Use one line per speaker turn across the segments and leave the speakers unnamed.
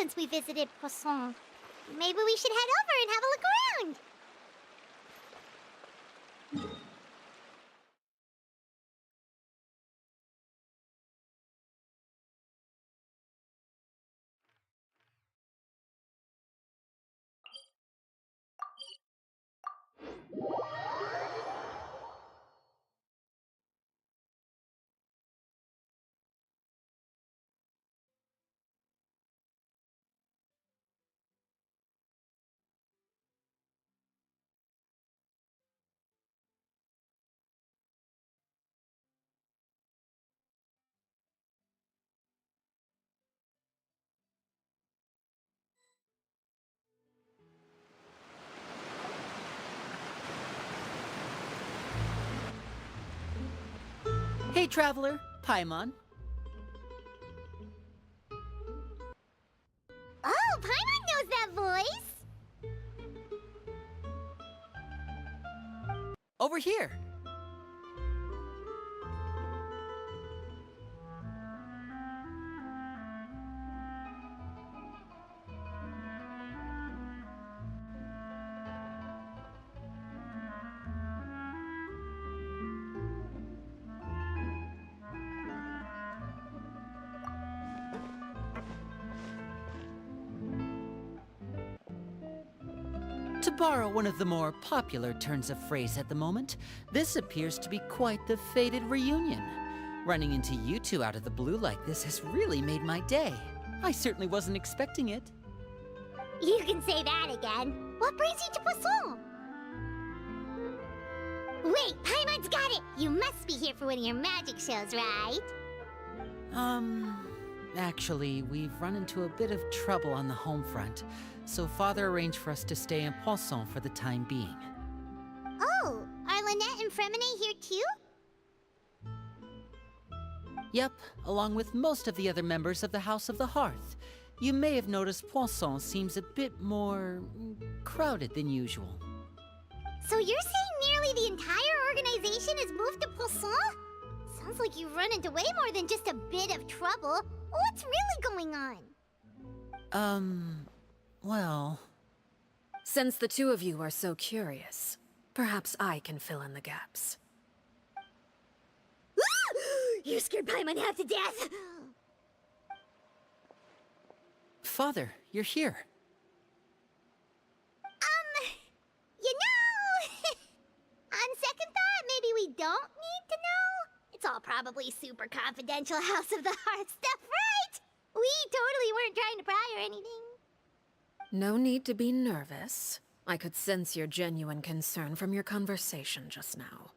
since we visited Poisson. Maybe we should head over and have a look around.
Hey, traveler, Paimon.
Oh, Paimon knows that voice!
Over here. To borrow one of the more popular turns of phrase at the moment, this appears to be quite the fated reunion. Running into you two out of the blue like this has really made my day. I certainly wasn't expecting it.
You can say that again. What brings you to Poisson? Wait, Paimon's got it! You must be here for one of your magic shows, right?
Actually, we've run into a bit of trouble on the home front, so Father arranged for us to stay in Poisson for the time being.
Oh, are Lynette and Fremine here too?
Yep, along with most of the other members of the House of the Hearth. You may have noticed Poisson seems a bit more crowded than usual.
So you're saying nearly the entire organization has moved to Poisson? Sounds like you've run into way more than just a bit of trouble. What's really going on?
Well...
Since the two of you are so curious, perhaps I can fill in the gaps.
You scared Paimon half to death!
Father, you're here.
You know... on second thought, maybe we don't need to know? It's all probably super confidential House of the Heart stuff, right? We totally weren't trying to pry or anything.
No need to be nervous. I could sense your genuine concern from your conversation just now.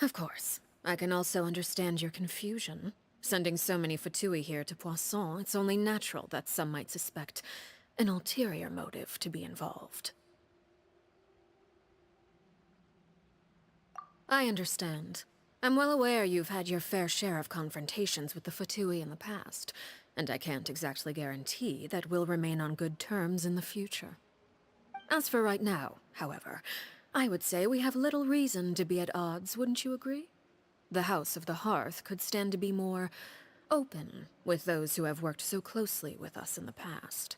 Of course, I can also understand your confusion. Sending so many Fatui here to Poisson, it's only natural that some might suspect an ulterior motive to be involved. I understand. I'm well aware you've had your fair share of confrontations with the Fatui in the past, and I can't exactly guarantee that we'll remain on good terms in the future. As for right now, however, I would say we have little reason to be at odds, wouldn't you agree? The House of the Hearth could stand to be more open with those who have worked so closely with us in the past.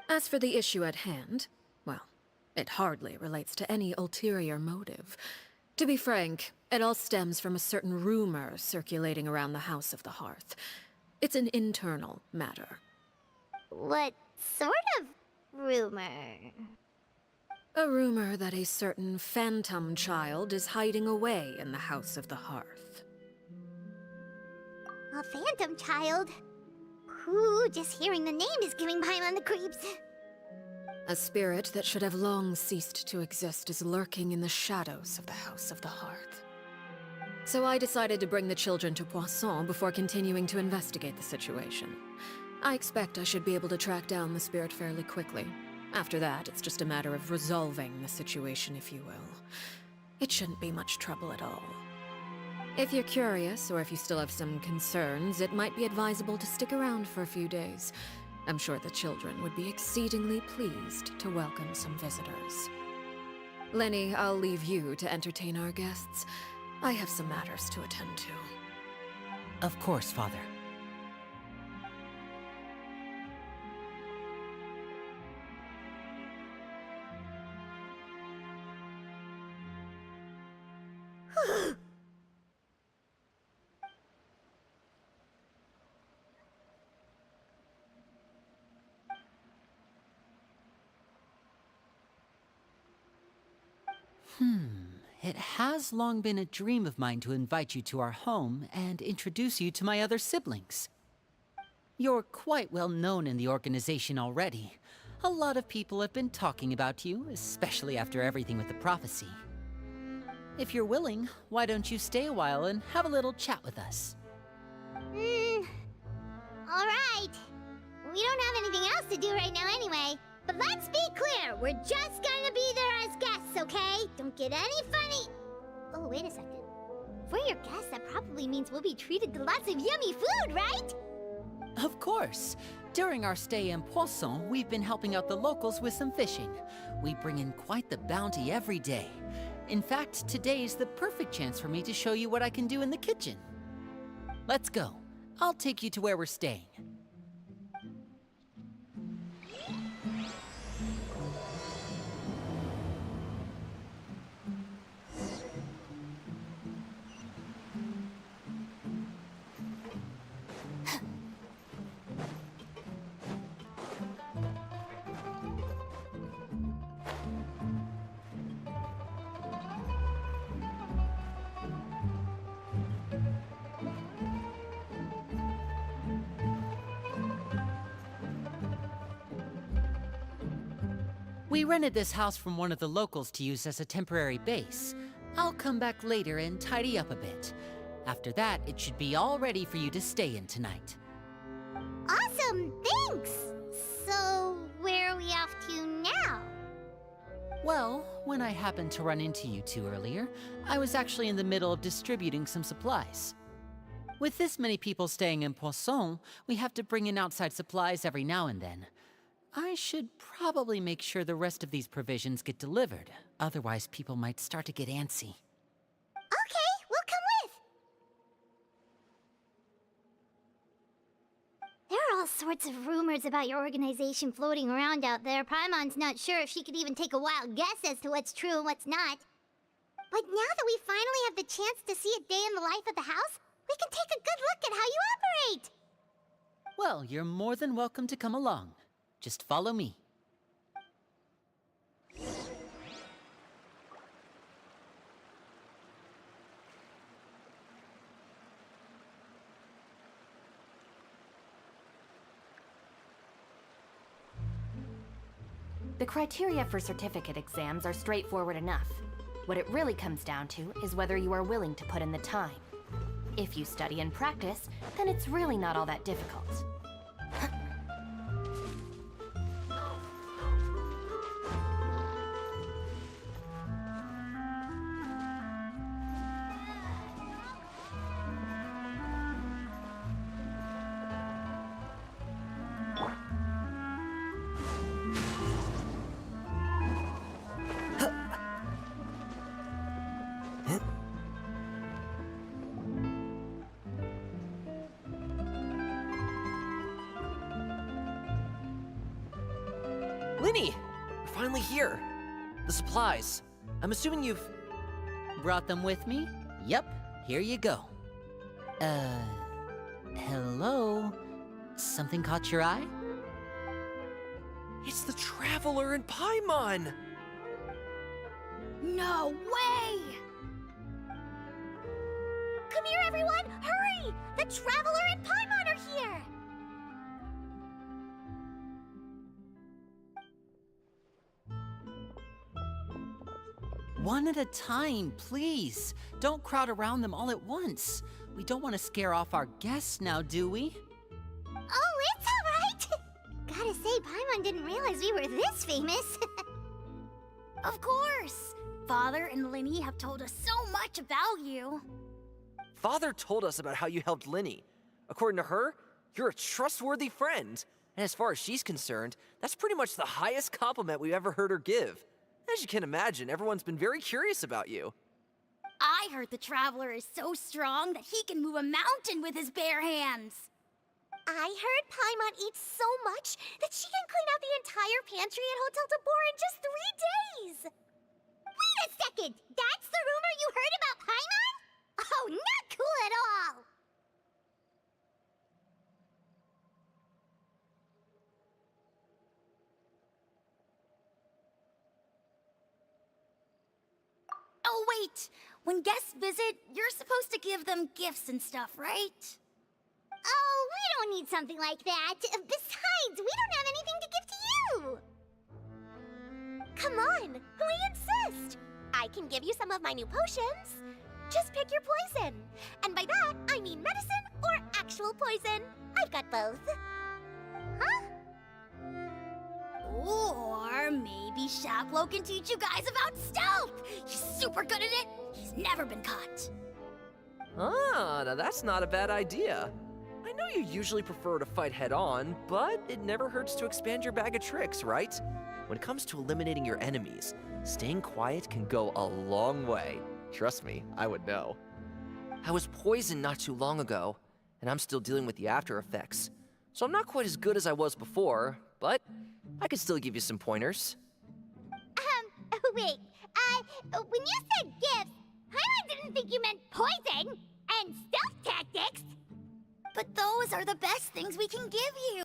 As for the issue at hand, well, it hardly relates to any ulterior motive. To be frank, it all stems from a certain rumor circulating around the House of the Hearth. It's an internal matter.
What sort of rumor?
A rumor that a certain phantom child is hiding away in the House of the Hearth.
A phantom child? Ooh, just hearing the name is giving Paimon the creeps.
A spirit that should have long ceased to exist is lurking in the shadows of the House of the Hearth. So I decided to bring the children to Poisson before continuing to investigate the situation. I expect I should be able to track down the spirit fairly quickly. After that, it's just a matter of resolving the situation, if you will. It shouldn't be much trouble at all. If you're curious, or if you still have some concerns, it might be advisable to stick around for a few days. I'm sure the children would be exceedingly pleased to welcome some visitors. Lenny, I'll leave you to entertain our guests. I have some matters to attend to.
Of course, Father. It has long been a dream of mine to invite you to our home and introduce you to my other siblings. You're quite well known in the organization already. A lot of people have been talking about you, especially after everything with the prophecy. If you're willing, why don't you stay a while and have a little chat with us?
Alright. We don't have anything else to do right now anyway. But let's be clear, we're just gonna be there as guests, okay? Don't get any funny. Oh, wait a second. If we're your guests, that probably means we'll be treated to lots of yummy food, right?
Of course. During our stay in Poisson, we've been helping out the locals with some fishing. We bring in quite the bounty every day. In fact, today's the perfect chance for me to show you what I can do in the kitchen. Let's go. I'll take you to where we're staying. We rented this house from one of the locals to use as a temporary base. I'll come back later and tidy up a bit. After that, it should be all ready for you to stay in tonight.
Awesome, thanks! So, where are we off to now?
Well, when I happened to run into you two earlier, I was actually in the middle of distributing some supplies. With this many people staying in Poisson, we have to bring in outside supplies every now and then. I should probably make sure the rest of these provisions get delivered. Otherwise, people might start to get antsy.
Okay, we'll come with. There are all sorts of rumors about your organization floating around out there. Paimon's not sure if she could even take a wild guess as to what's true and what's not. But now that we finally have the chance to see a day in the life of the house, we can take a good look at how you operate.
Well, you're more than welcome to come along. Just follow me.
The criteria for certificate exams are straightforward enough. What it really comes down to is whether you are willing to put in the time. If you study and practice, then it's really not all that difficult.
Linny! We're finally here. The supplies. I'm assuming you've...
Brought them with me? Yep, here you go. Hello? Something caught your eye?
It's the Traveler in Paimon!
No way! Come here, everyone! Hurry! The Traveler and Paimon are here!
One at a time, please. Don't crowd around them all at once. We don't want to scare off our guests now, do we?
Oh, it's all right! Gotta say, Paimon didn't realize we were this famous.
Of course! Father and Linny have told us so much about you.
Father told us about how you helped Linny. According to her, you're a trustworthy friend. And as far as she's concerned, that's pretty much the highest compliment we've ever heard her give. As you can imagine, everyone's been very curious about you.
I heard the Traveler is so strong that he can move a mountain with his bare hands.
I heard Paimon eats so much that she can clean out the entire pantry at Hotel de Boer in just 3 days! Wait a second! That's the rumor you heard about Paimon? Oh, not cool at all!
Oh, wait! When guests visit, you're supposed to give them gifts and stuff, right?
Oh, we don't need something like that. Besides, we don't have anything to give to you.
Come on, we insist. I can give you some of my new potions. Just pick your poison. And by that, I mean medicine or actual poison. I've got both.
Huh?
Or maybe Shaplo can teach you guys about stealth. He's super good at it. He's never been caught.
Ah, now that's not a bad idea. I know you usually prefer to fight head-on, but it never hurts to expand your bag of tricks, right? When it comes to eliminating your enemies, staying quiet can go a long way. Trust me, I would know. I was poisoned not too long ago, and I'm still dealing with the after effects. So I'm not quite as good as I was before, but I could still give you some pointers.
Wait, when you said gifts, I didn't think you meant poison and stealth tactics.
But those are the best things we can give you.